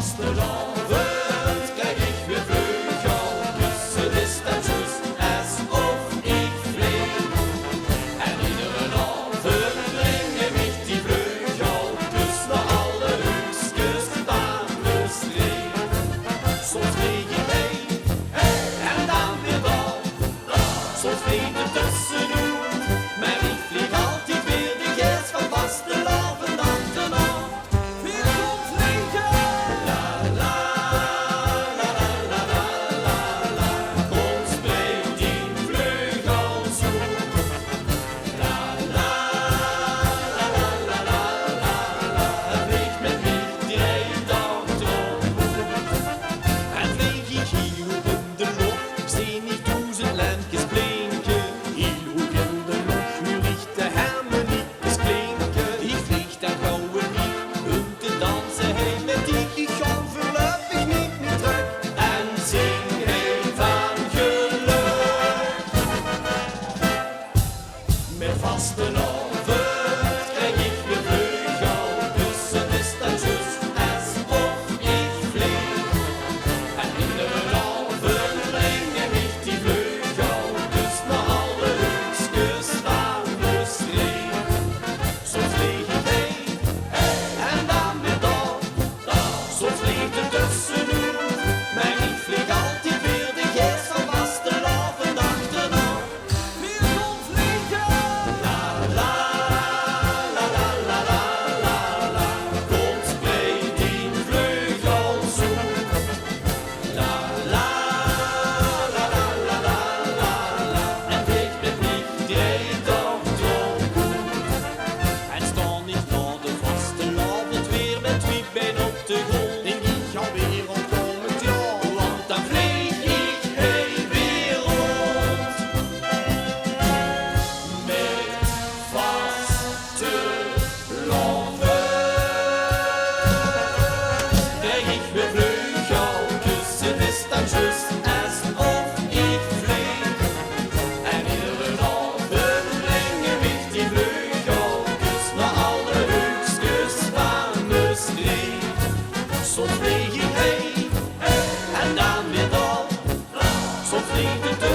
vastelavond krijg ik weer vleugeltjes. Het is dan juist alsof ik vlieg. En iedere avond brengen mich die vleugeltjes naar alle huisjes van de streek. Soms vlieg ik heen en dan weer daar. Soms vlieg ik tussenuit, maar ik vlieg altijd weer de geest van vastelavond achterna. Vastelavond krijg ik weer vleugeltjes. Het is dan juist alsof ik vlieg. En iedere avond brengen mich die vleugeltjes naar alle huisjes van de streek. Soms vlieg ik heen en dan weer daar. Soms vlieg er tussenuit, maar ik vlieg altijd weer de geest van vastelavond achterna. Just alsof ik vlieg. En iedere avond brengen mich die vleugeltjes naar alle huisjes van de streek. Soms vlieg ik heen en dan weer daar. Soms vlieg ik